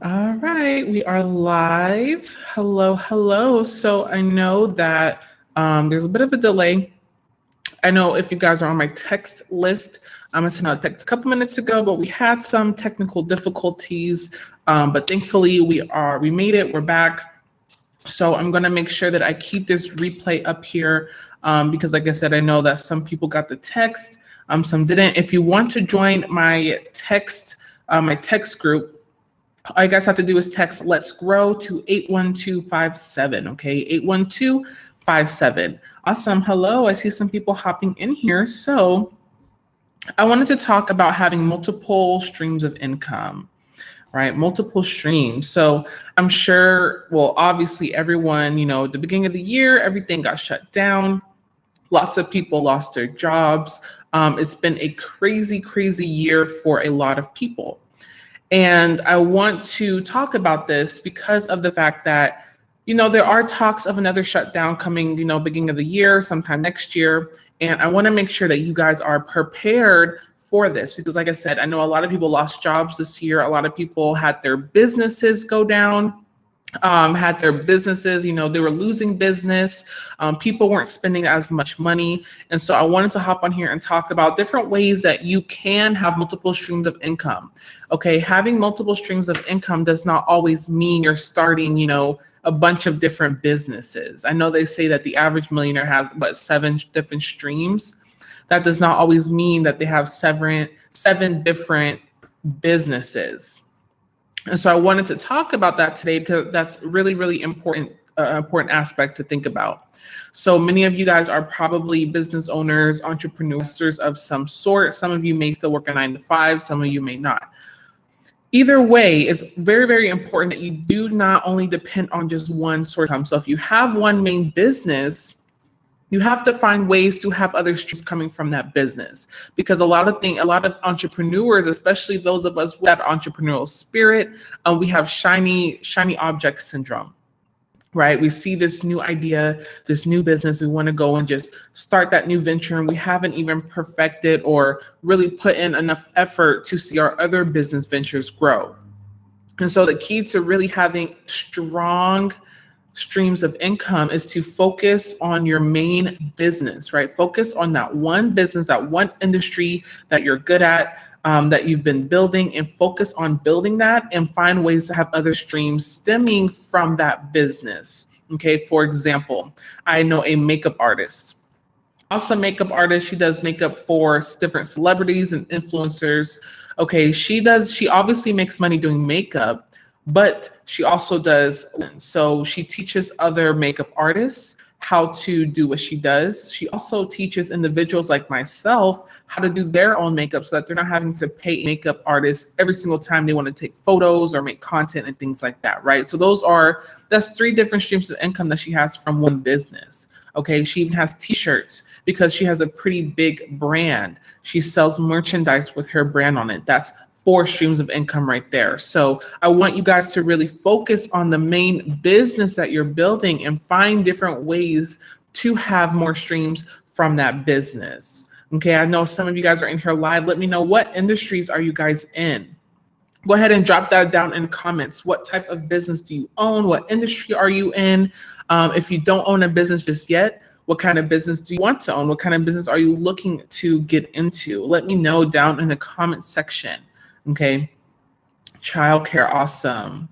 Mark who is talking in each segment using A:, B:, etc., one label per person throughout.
A: All right, we are live. Hello, hello. So I know that there's a bit of a delay. I know if you guys are on my text list, I sent out a text a couple minutes ago, but we had some technical difficulties. But thankfully, we made it. We're back. So I'm gonna make sure that I keep this replay up here because, like I said, I know that some people got the text, some didn't. If you want to join my text group. All you guys have to do is text "Let's Grow" to 81257. Okay, 81257. Awesome. Hello. I see some people hopping in here. So I wanted to talk about having multiple streams of income, right? Multiple streams. So I'm sure, well, obviously everyone, at the beginning of the year, everything got shut down. Lots of people lost their jobs. It's been a crazy, crazy year for a lot of people. And I want to talk about this because of the fact that, there are talks of another shutdown coming, beginning of the year, sometime next year. And I want to make sure that you guys are prepared for this because, like I said, I know a lot of people lost jobs this year. A lot of people had their businesses go down. They were losing business. People weren't spending as much money. And so I wanted to hop on here and talk about different ways that you can have multiple streams of income. Okay, having multiple streams of income does not always mean you're starting, a bunch of different businesses. I know they say that the average millionaire has 7 different streams. That does not always mean that they have seven different businesses. And so I wanted to talk about that today because that's really, really important aspect to think about. So many of you guys are probably business owners, entrepreneurs of some sort. Some of you may still work a 9-to-5, some of you may not. Either way, it's very, very important that you do not only depend on just one source of income. So if you have one main business, you have to find ways to have other streams coming from that business because a lot of entrepreneurs, especially those of us with that entrepreneurial spirit, we have shiny object syndrome, right? We see this new idea, this new business, we want to go and just start that new venture, and we haven't even perfected or really put in enough effort to see our other business ventures grow. And so the key to really having strong streams of income is to focus on your main business, right? Focus on that one business, that one industry that you're good at, that you've been building, and focus on building that and find ways to have other streams stemming from that business. Okay, for example, I know a makeup artist. Awesome makeup artist. She does makeup for different celebrities and influencers. Okay, she obviously makes money doing makeup, but she also does. So she teaches other makeup artists how to do what she does. She also teaches individuals like myself how to do their own makeup so that they're not having to pay makeup artists every single time they want to take photos or make content and things like that, right? So that's 3 different streams of income that she has from one business. Okay, she even has t-shirts because she has a pretty big brand. She sells merchandise with her brand on it. That's 4 streams of income right there. So I want you guys to really focus on the main business that you're building and find different ways to have more streams from that business. Okay, I know some of you guys are in here live. Let me know, what industries are you guys in? Go ahead and drop that down in comments. What type of business do you own? What industry are you in? If you don't own a business just yet, what kind of business do you want to own? What kind of business are you looking to get into? Let me know down in the comment section. Okay, childcare, awesome.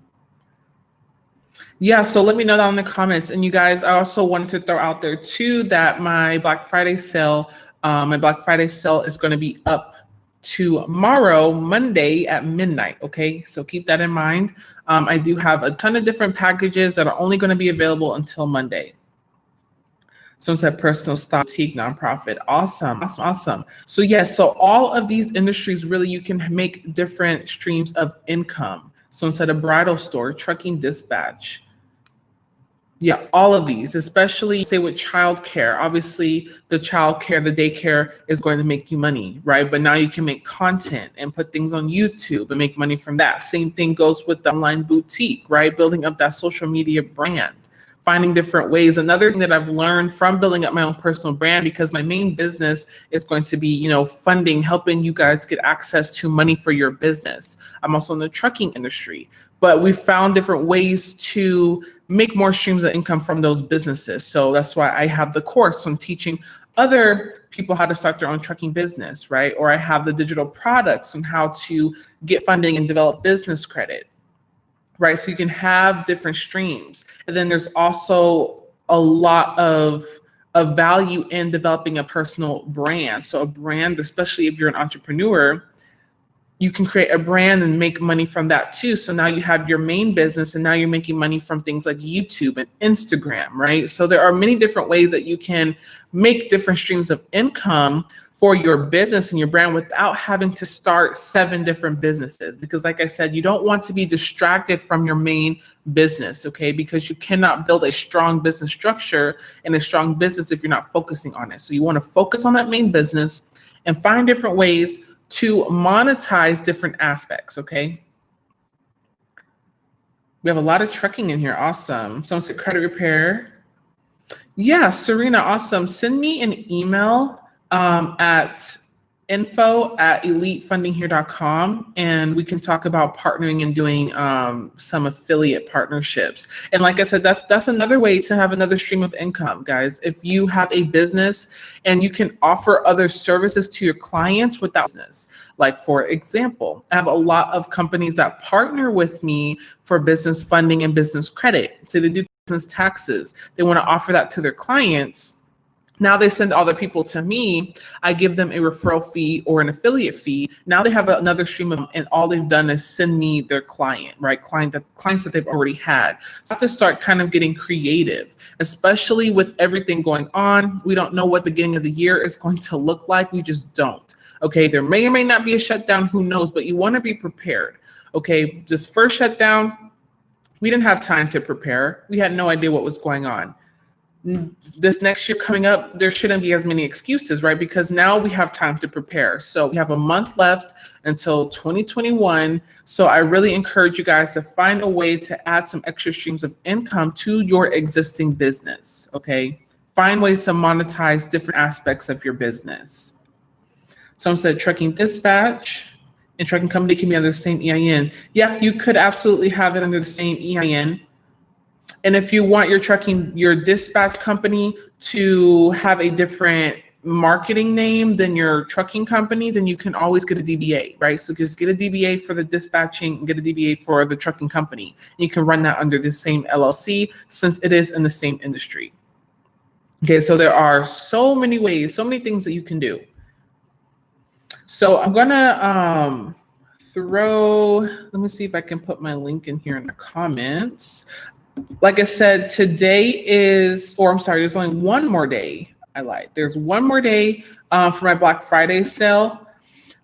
A: Yeah, so let me know down in the comments. And you guys, I also wanted to throw out there too that my Black Friday sale is going to be up tomorrow, Monday at midnight. Okay, so keep that in mind. I do have a ton of different packages that are only going to be available until Monday. Someone said personal style boutique nonprofit. Awesome. So yes, so all of these industries, really, you can make different streams of income. Someone said a bridal store, trucking dispatch. Yeah, all of these, especially say with childcare. Obviously, the daycare is going to make you money, right? But now you can make content and put things on YouTube and make money from that. Same thing goes with the online boutique, right? Building up that social media brand. finding different ways. Another thing that I've learned from building up my own personal brand, because my main business is going to be, funding, helping you guys get access to money for your business. I'm also in the trucking industry, but we found different ways to make more streams of income from those businesses. So that's why I have the course on teaching other people how to start their own trucking business, right? Or I have the digital products on how to get funding and develop business credit, right? So you can have different streams. And then there's also a lot of value in developing a personal brand. So a brand, especially if you're an entrepreneur, you can create a brand and make money from that too. So now you have your main business and now you're making money from things like YouTube and Instagram, right? So there are many different ways that you can make different streams of income for your business and your brand without having to start 7 different businesses. Because like I said, you don't want to be distracted from your main business, okay? Because you cannot build a strong business structure and a strong business if you're not focusing on it. So you want to focus on that main business and find different ways to monetize different aspects, okay? We have a lot of trucking in here. Awesome. Someone said credit repair. Yeah, Serena, awesome. Send me an email at info@elitefundinghere.com and we can talk about partnering and doing some affiliate partnerships. And like I said, that's another way to have another stream of income, guys. If you have a business and you can offer other services to your clients with that business. Like for example, I have a lot of companies that partner with me for business funding and business credit. So they do business taxes. They want to offer that to their clients. Now they send all their people to me. I give them a referral fee or an affiliate fee. Now they have another stream of, and all they've done is send me their client, right? Clients that they've already had. So I have to start kind of getting creative, especially with everything going on. We don't know what the beginning of the year is going to look like. We just don't. Okay, there may or may not be a shutdown, who knows, but you want to be prepared. Okay, this first shutdown, we didn't have time to prepare. We had no idea what was going on. This next year coming up, there shouldn't be as many excuses, right? Because now we have time to prepare. So we have a month left until 2021. So I really encourage you guys to find a way to add some extra streams of income to your existing business, okay? Find ways to monetize different aspects of your business. Someone said trucking dispatch and trucking company can be under the same EIN. Yeah, you could absolutely have it under the same EIN. And if you want your dispatch company to have a different marketing name than your trucking company, then you can always get a DBA, right? So just get a DBA for the dispatching and get a DBA for the trucking company. And you can run that under the same LLC since it is in the same industry. Okay, so there are so many ways, so many things that you can do. So I'm gonna let me see if I can put my link in here in the comments. Like I said, there's only one more day. I lied. There's one more day for my Black Friday sale.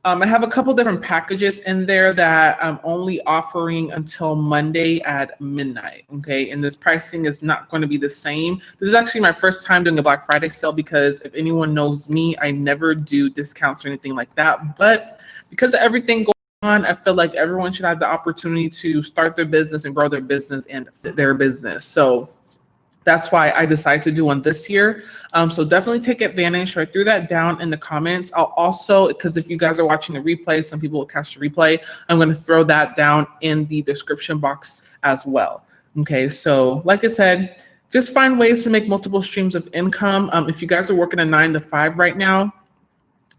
A: I have a couple different packages in there that I'm only offering until Monday at midnight, okay? And this pricing is not going to be the same. This is actually my first time doing a Black Friday sale because if anyone knows me, I never do discounts or anything like that. But because of everything going on, I feel like everyone should have the opportunity to start their business and grow their business and fit their business. So that's why I decided to do one this year. So definitely take advantage. So I threw that down in the comments. I'll also, because if you guys are watching the replay, some people will catch the replay, I'm going to throw that down in the description box as well. Okay, so like I said, just find ways to make multiple streams of income. If you guys are working a 9-to-5 right now,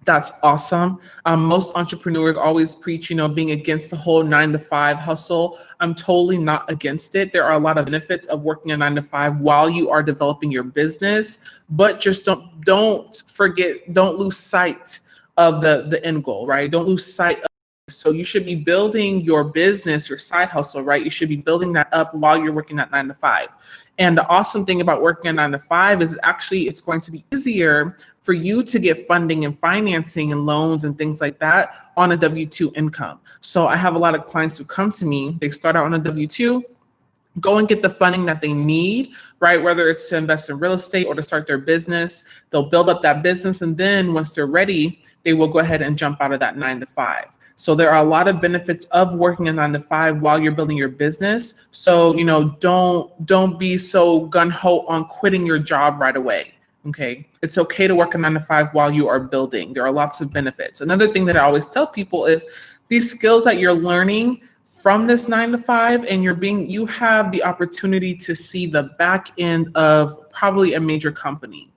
A: that's awesome. Most entrepreneurs always preach, being against the whole 9-to-5 hustle. I'm totally not against it. There are a lot of benefits of working a 9-to-5 while you are developing your business, but just don't lose sight of the end goal, right? Don't lose sight of. So you should be building your business, your side hustle, right? You should be building that up while you're working that 9-to-5. And the awesome thing about working a 9-to-5 is actually it's going to be easier for you to get funding and financing and loans and things like that on a W-2 income. So I have a lot of clients who come to me, they start out on a W-2, go and get the funding that they need, right? Whether it's to invest in real estate or to start their business, they'll build up that business. And then once they're ready, they will go ahead and jump out of that 9 to 5. So there are a lot of benefits of working a 9 to 5 while you're building your business. So, don't be so gung-ho on quitting your job right away. Okay. It's okay to work a 9 to 5 while you are building. There are lots of benefits. Another thing that I always tell people is these skills that you're learning from this 9 to 5, and you have the opportunity to see the back end of probably a major company.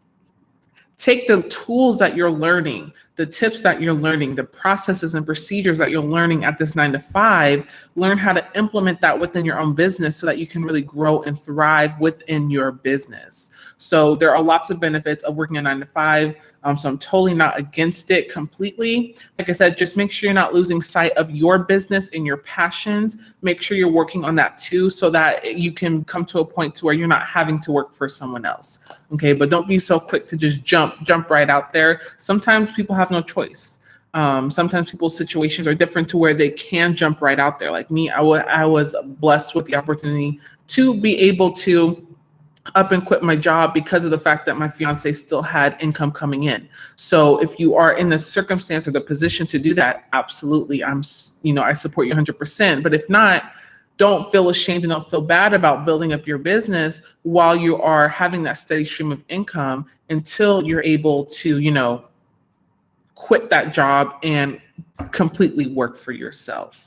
A: Take the tools that you're learning, the tips that you're learning, the processes and procedures that you're learning at this 9 to 5, learn how to implement that within your own business so that you can really grow and thrive within your business. So there are lots of benefits of working a 9 to 5. So I'm totally not against it completely. Like I said, just make sure you're not losing sight of your business and your passions. Make sure you're working on that too, so that you can come to a point to where you're not having to work for someone else. Okay, but don't be so quick to just jump right out there. Sometimes people have no choice. Sometimes people's situations are different to where they can jump right out there. Like me, I was blessed with the opportunity to be able to up and quit my job because of the fact that my fiance still had income coming in. So if you are in the circumstance or the position to do that, absolutely, I support you 100%. But if not, don't feel ashamed and don't feel bad about building up your business while you are having that steady stream of income until you're able to, quit that job and completely work for yourself.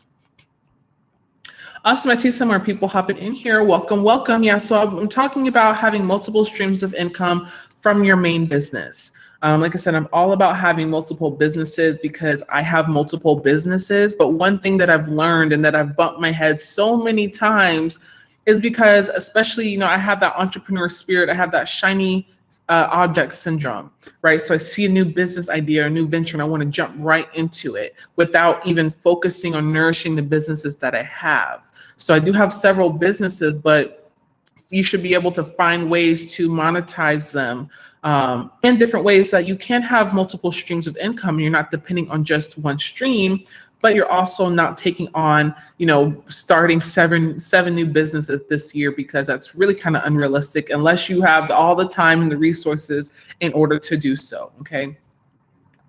A: Awesome. I see some more people hopping in here. Welcome, welcome. Yeah, so I'm talking about having multiple streams of income from your main business. Like I said, I'm all about having multiple businesses because I have multiple businesses. But one thing that I've learned and that I've bumped my head so many times is because, especially, I have that entrepreneur spirit. I have that shiny object syndrome, right? So I see a new business idea, a new venture, and I want to jump right into it without even focusing on nourishing the businesses that I have. So I do have several businesses, but you should be able to find ways to monetize them in different ways that you can have multiple streams of income. You're not depending on just one stream, but you're also not taking on, starting seven new businesses this year, because that's really kind of unrealistic unless you have all the time and the resources in order to do so. Okay.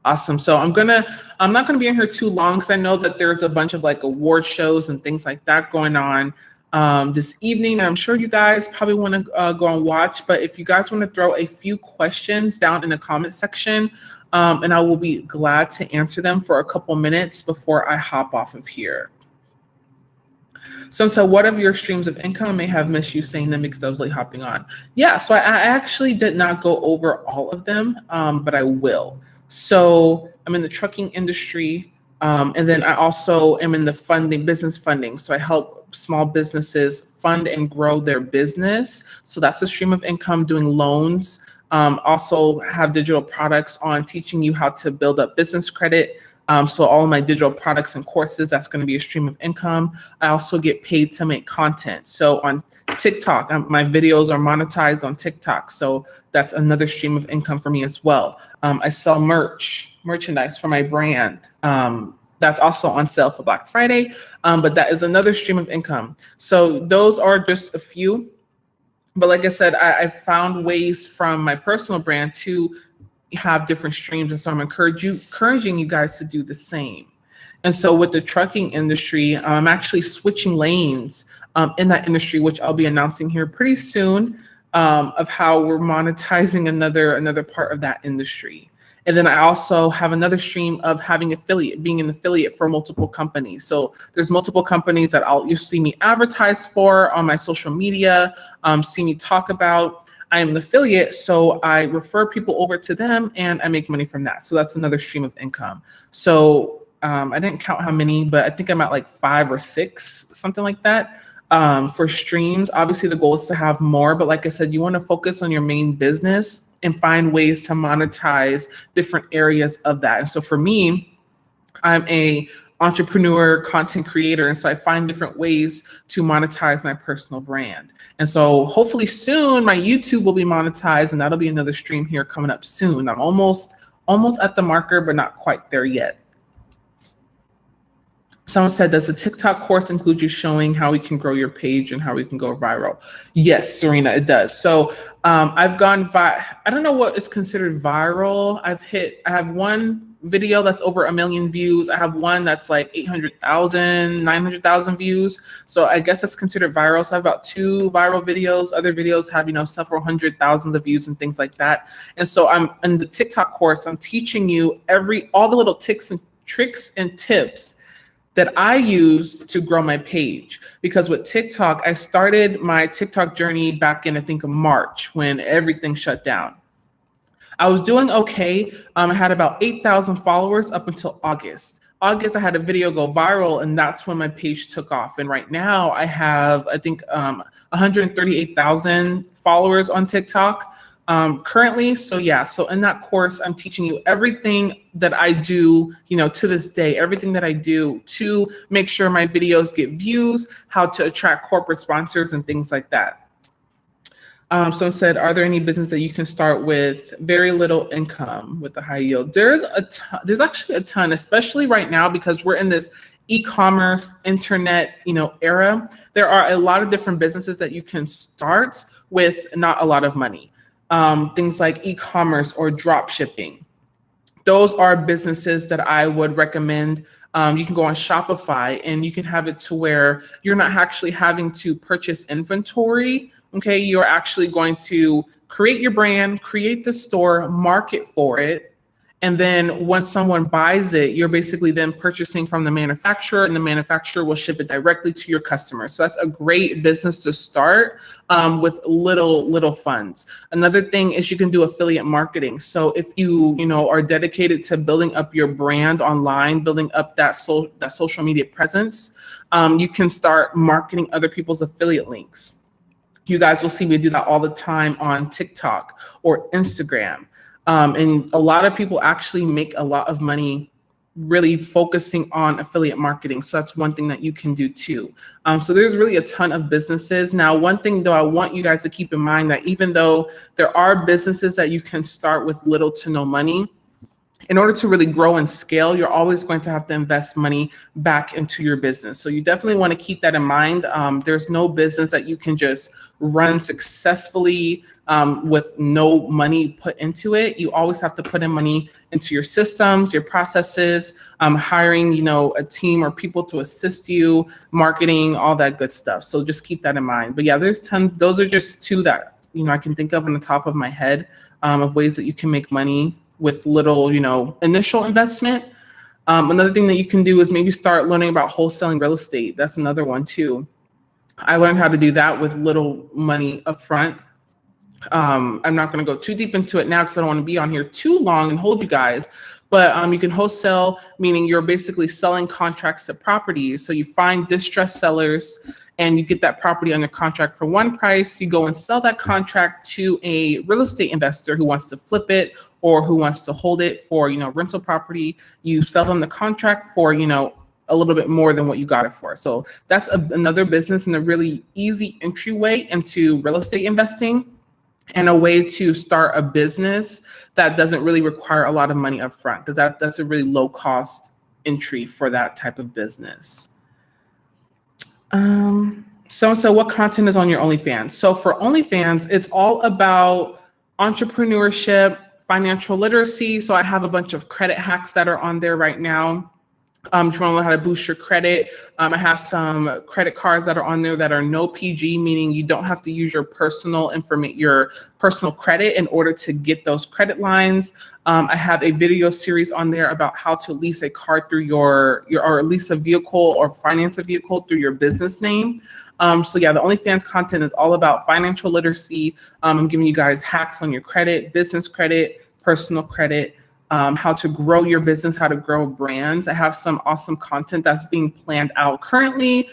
A: Awesome. So I'm not gonna be in here too long because I know that there's a bunch of like award shows and things like that going on this evening. I'm sure you guys probably want to go and watch, but if you guys want to throw a few questions down in the comment section, and I will be glad to answer them for a couple minutes before I hop off of here. So what are your streams of income? I may have missed you saying them because I was late hopping on. Yeah, so I actually did not go over all of them, but I will. So I'm in the trucking industry, and then I also am in the business funding. So I help small businesses fund and grow their business. So that's a stream of income, doing loans. Also have digital products on teaching you how to build up business credit. So all of my digital products and courses, that's going to be a stream of income. I also get paid to make content. So on TikTok, my videos are monetized on TikTok. So that's another stream of income for me as well. I sell merchandise for my brand. That's also on sale for Black Friday, but that is another stream of income. So those are just a few. But like I said, I found ways from my personal brand to have different streams. And so I'm encouraging you guys to do the same. And so with the trucking industry, I'm actually switching lanes in that industry, which I'll be announcing here pretty soon, of how we're monetizing another part of that industry. And then I also have another stream of being an affiliate for multiple companies. So there's multiple companies that you'll see me advertise for on my social media, see me talk about. I am an affiliate, so I refer people over to them and I make money from that. So that's another stream of income. So I didn't count how many, but I think I'm at like 5 or 6, something like that. For streams, obviously the goal is to have more, but like I said, you want to focus on your main business and find ways to monetize different areas of that. And so for me, I'm a entrepreneur, content creator, and so I find different ways to monetize my personal brand. And so hopefully soon my YouTube will be monetized, and that'll be another stream here coming up soon. I'm almost at the marker, but not quite there yet. Someone said, does the TikTok course include you showing how we can grow your page and how we can go viral? Yes, Serena, it does. So I've gone I don't know what is considered viral. I have one video that's over 1 million views. I have one that's like 800,000, 900,000 views. So I guess that's considered viral. So I have about 2 viral videos. Other videos have, several hundred thousands of views and things like that. And so I'm in the TikTok course, I'm teaching you all the little tricks and tips that I use to grow my page. Because with TikTok, I started my TikTok journey back in, I think, March, when everything shut down. I was doing okay. I had about 8,000 followers up until August. I had a video go viral, and that's when my page took off. And right now I have, I think, 138,000 followers on TikTok currently. So yeah, so in that course, I'm teaching you everything that I do, to this day, everything that I do to make sure my videos get views, how to attract corporate sponsors and things like that. Someone said, are there any business that you can start with very little income with the high yield? There's actually a ton, especially right now, because we're in this e-commerce internet, era. There are a lot of different businesses that you can start with not a lot of money. Things like e-commerce or drop shipping. Those are businesses that I would recommend. You can go on Shopify and you can have it to where you're not actually having to purchase inventory. Okay, you're actually going to create your brand, create the store, market for it. And then once someone buys it, you're basically then purchasing from the manufacturer, and the manufacturer will ship it directly to your customers. So that's a great business to start with little funds. Another thing is you can do affiliate marketing. So if you are dedicated to building up your brand online, building up that social media presence, you can start marketing other people's affiliate links. You guys will see me do that all the time on TikTok or Instagram. And a lot of people actually make a lot of money really focusing on affiliate marketing. So that's one thing that you can do too. So there's really a ton of businesses. Now, one thing though, I want you guys to keep in mind that even though there are businesses that you can start with little to no money, in order to really grow and scale, you're always going to have to invest money back into your business. So you definitely want to keep that in mind. There's no business that you can just run successfully with no money put into it. You always have to put in money into your systems, your processes, hiring, a team or people to assist you, marketing, all that good stuff. So just keep that in mind. But yeah, there's tons. Those are just 2 that, I can think of on the top of my head of ways that you can make money with little, initial investment. Another thing that you can do is maybe start learning about wholesaling real estate. That's another one too. I learned how to do that with little money upfront. I'm not going to go too deep into it now because I don't want to be on here too long and hold you guys. But you can wholesale, meaning you're basically selling contracts to properties. So you find distressed sellers and you get that property under contract for one price. You go and sell that contract to a real estate investor who wants to flip it or who wants to hold it for, rental property. You sell them the contract for, a little bit more than what you got it for. So that's another business and a really easy entryway into real estate investing, and a way to start a business that doesn't really require a lot of money up front, because that's a really low cost entry for that type of business. So what content is on your OnlyFans? So for OnlyFans, it's all about entrepreneurship, financial literacy. So I have a bunch of credit hacks that are on there right now. If you want to learn how to boost your credit, I have some credit cards that are on there that are no PG, meaning you don't have to use your personal credit in order to get those credit lines. I have a video series on there about how to lease a car through or lease a vehicle or finance a vehicle through your business name. So yeah, the OnlyFans content is all about financial literacy. I'm giving you guys hacks on your credit, business credit, personal credit, how to grow your business, how to grow brands. I have some awesome content that's being planned out currently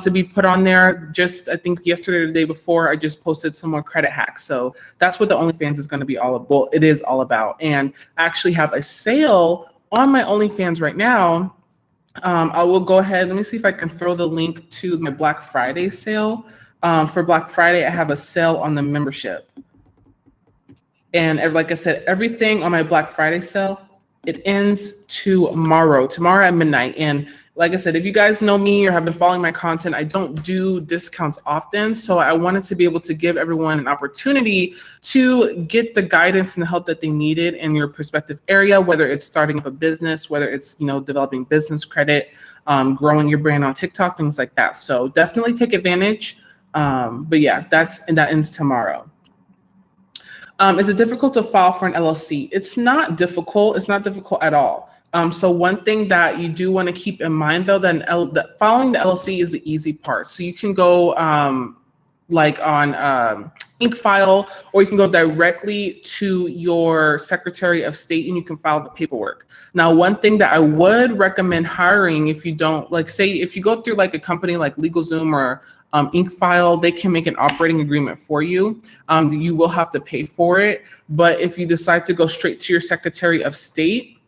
A: to be put on there. Just, I think yesterday or the day before, I just posted some more credit hacks. So that's what the OnlyFans is going to be all about. Well, it is all about. And I actually have a sale on my OnlyFans right now. I will go ahead. Let me see if I can throw the link to my Black Friday sale. For Black Friday, I have a sale on the membership. And like I said, everything on my Black Friday sale It ends tomorrow at midnight. And like I said, if you guys know me or have been following my content, I don't do discounts often. So I wanted to be able to give everyone an opportunity to get the guidance and the help that they needed in your prospective area, whether it's starting up a business, whether it's, developing business credit, growing your brand on TikTok, things like that. So definitely take advantage. But yeah, that ends tomorrow. Is it difficult to file for an LLC? It's not difficult. It's not difficult at all. So one thing that you do want to keep in mind, though, that filing the LLC is the easy part. So you can go like on InkFile, or you can go directly to your Secretary of State and you can file the paperwork. Now, one thing that I would recommend hiring, if you don't, like, say, if you go through like a company like LegalZoom or InkFile, they can make an operating agreement for you. You will have to pay for it. But if you decide to go straight to your Secretary of State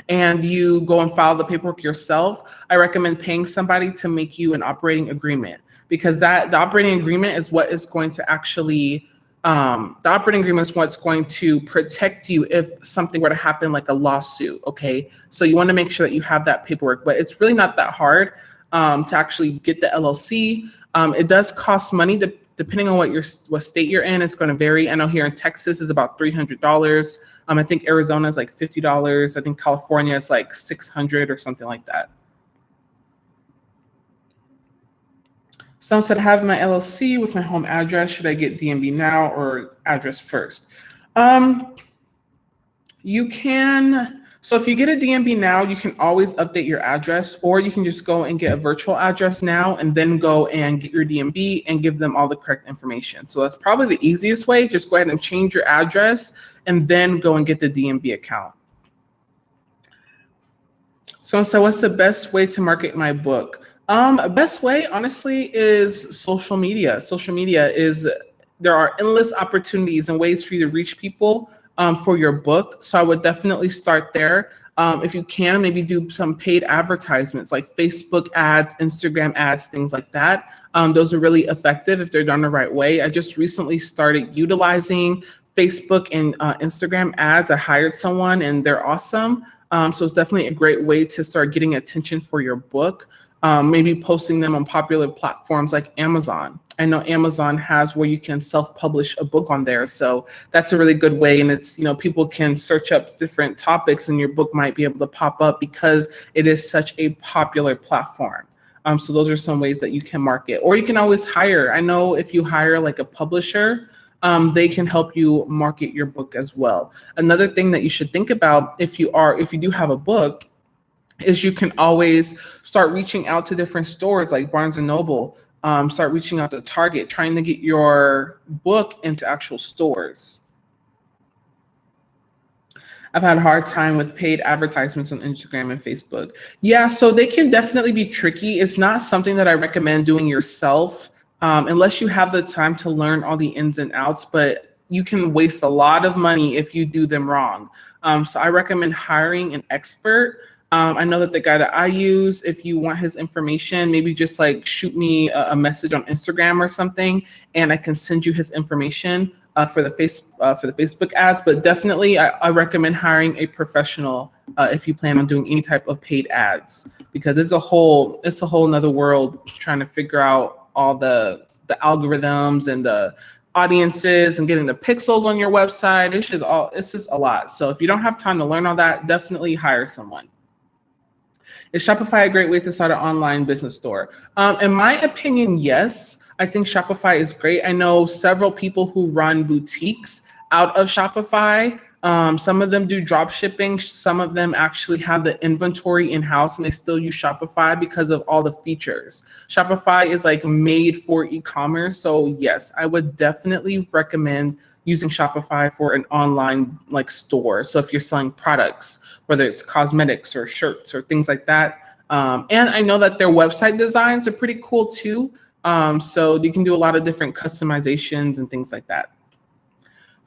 A: and you go and file the paperwork yourself, I recommend paying somebody to make you an operating agreement, because the operating agreement is what is going to actually, the operating agreement is what's going to protect you if something were to happen, like a lawsuit, okay? So you want to make sure that you have that paperwork, but it's really not that hard to actually get the LLC. It does cost money depending on what state you're in. It's going to vary. I know here in Texas is about $300. I think Arizona is like $50. I think California is like $600 or something like that. Someone said, have my LLC with my home address. Should I get DMV now or address first? You can. So if you get a DMV now, you can always update your address, or you can just go and get a virtual address now and then go and get your DMV and give them all the correct information. So that's probably the easiest way. Just go ahead and change your address and then go and get the DMV account. So what's the best way to market my book? Best way, honestly, is social media. There are endless opportunities and ways for you to reach people for your book. So I would definitely start there. If you can, maybe do some paid advertisements like Facebook ads, Instagram ads, things like that. Those are really effective if they're done the right way. I just recently started utilizing Facebook and Instagram ads. I hired someone and they're awesome. So it's definitely a great way to start getting attention for your book. Maybe posting them on popular platforms like Amazon. I know Amazon has where you can self-publish a book on there. So that's a really good way. And it's, people can search up different topics and your book might be able to pop up because it is such a popular platform. So those are some ways that you can market. Or you can always hire. I know if you hire like a publisher, they can help you market your book as well. Another thing that you should think about if you do have a book, is you can always start reaching out to different stores like Barnes & Noble, start reaching out to Target, trying to get your book into actual stores. I've had a hard time with paid advertisements on Instagram and Facebook. Yeah, so they can definitely be tricky. It's not something that I recommend doing yourself unless you have the time to learn all the ins and outs, but you can waste a lot of money if you do them wrong. So I recommend hiring an expert. I know that the guy that I use, if you want his information, maybe just like shoot me a message on Instagram or something, and I can send you his information for the Facebook ads. But definitely, I recommend hiring a professional if you plan on doing any type of paid ads, because it's a whole nother world trying to figure out all the algorithms and the audiences and getting the pixels on your website. It's just a lot. So if you don't have time to learn all that, definitely hire someone. Is Shopify a great way to start an online business store? In my opinion, yes. I think Shopify is great. I know several people who run boutiques out of Shopify. Some of them do drop shipping. Some of them actually have the inventory in-house and they still use Shopify because of all the features. Shopify is like made for e-commerce. So yes, I would definitely recommend using Shopify for an online like store. So if you're selling products, whether it's cosmetics or shirts or things like that. And I know that their website designs are pretty cool too. So you can do a lot of different customizations and things like that.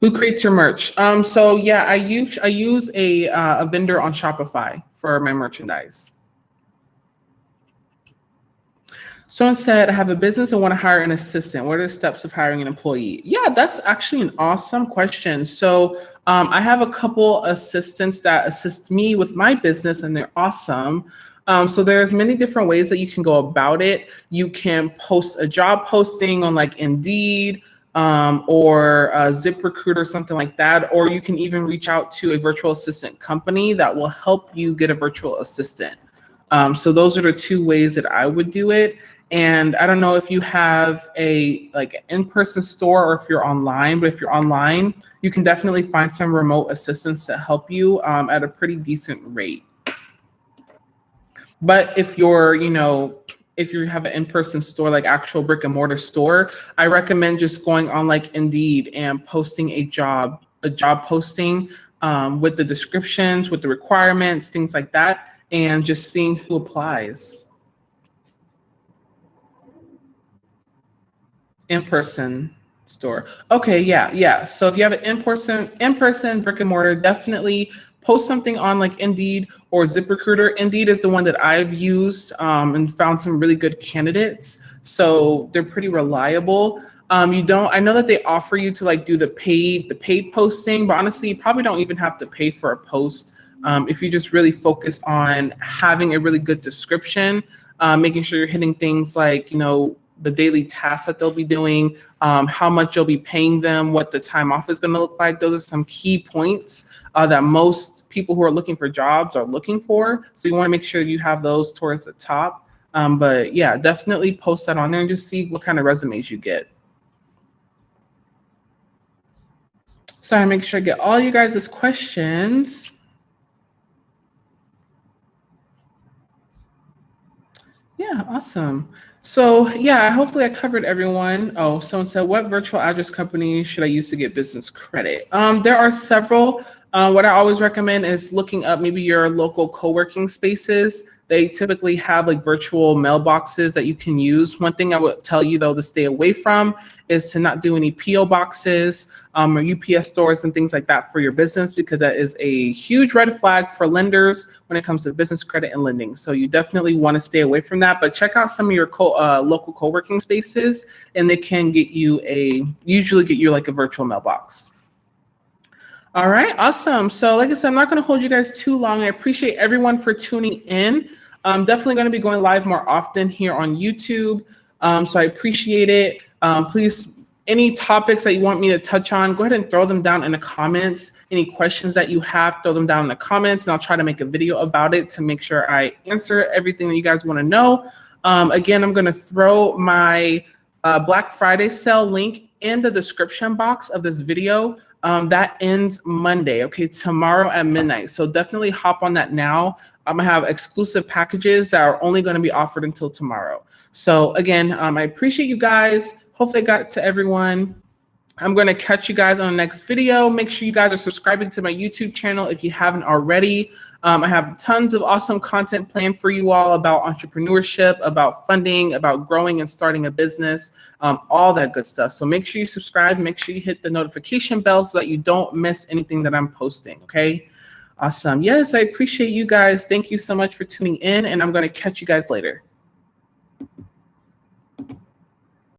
A: Who creates your merch? So yeah, I use a vendor on Shopify for my merchandise. Someone said, I have a business and want to hire an assistant. What are the steps of hiring an employee? Yeah, that's actually an awesome question. So I have a couple assistants that assist me with my business, and they're awesome. So there's many different ways that you can go about it. You can post a job posting on like Indeed, or ZipRecruiter or something like that, or you can even reach out to a virtual assistant company that will help you get a virtual assistant. So those are the two ways that I would do it. And I don't know if you have a like an in-person store or if you're online, but if you're online, you can definitely find some remote assistants to help you at a pretty decent rate. But if you're, if you have an in-person store, like actual brick and mortar store, I recommend just going on like Indeed and posting a job posting with the descriptions, with the requirements, things like that, and just seeing who applies. In-person store. Okay, yeah. So if you have an in-person brick and mortar, definitely post something on like Indeed or ZipRecruiter. Indeed is the one that I've used and found some really good candidates. So they're pretty reliable. I know that they offer you to like do the paid posting, but honestly, you probably don't even have to pay for a post. If you just really focus on having a really good description, making sure you're hitting things like, the daily tasks that they'll be doing, how much you'll be paying them, what the time off is going to look like. Those are some key points that most people who are looking for jobs are looking for. So you want to make sure you have those towards the top. But yeah, definitely post that on there and just see what kind of resumes you get. So I make sure I get all you guys' questions. Yeah, awesome. So yeah, hopefully I covered everyone. Oh, someone said, what virtual address company should I use to get business credit? There are several. What I always recommend is looking up maybe your local co-working spaces. They typically have like virtual mailboxes that you can use. One thing I would tell you though to stay away from is to not do any PO boxes or UPS stores and things like that for your business, because that is a huge red flag for lenders when it comes to business credit and lending. So you definitely want to stay away from that. But check out some of your local co-working spaces, and they can usually get you like a virtual mailbox. All right, awesome. So like I said, I'm not going to hold you guys too long. I appreciate everyone for tuning in. I'm definitely going to be going live more often here on YouTube. So I appreciate it. Please, any topics that you want me to touch on, go ahead and throw them down in the comments. Any questions that you have, throw them down in the comments, and I'll try to make a video about it to make sure I answer everything that you guys want to know. Again, I'm going to throw my Black Friday sale link in the description box of this video. That ends Monday, okay, tomorrow at midnight. So definitely hop on that now. I'm gonna have exclusive packages that are only gonna be offered until tomorrow. So again, I appreciate you guys. Hopefully I got it to everyone. I'm gonna catch you guys on the next video. Make sure you guys are subscribing to my YouTube channel if you haven't already. I have tons of awesome content planned for you all about entrepreneurship, about funding, about growing and starting a business, all that good stuff. So make sure you subscribe, make sure you hit the notification bell so that you don't miss anything that I'm posting, okay? Awesome. Yes, I appreciate you guys. Thank you so much for tuning in, and I'm going to catch you guys later.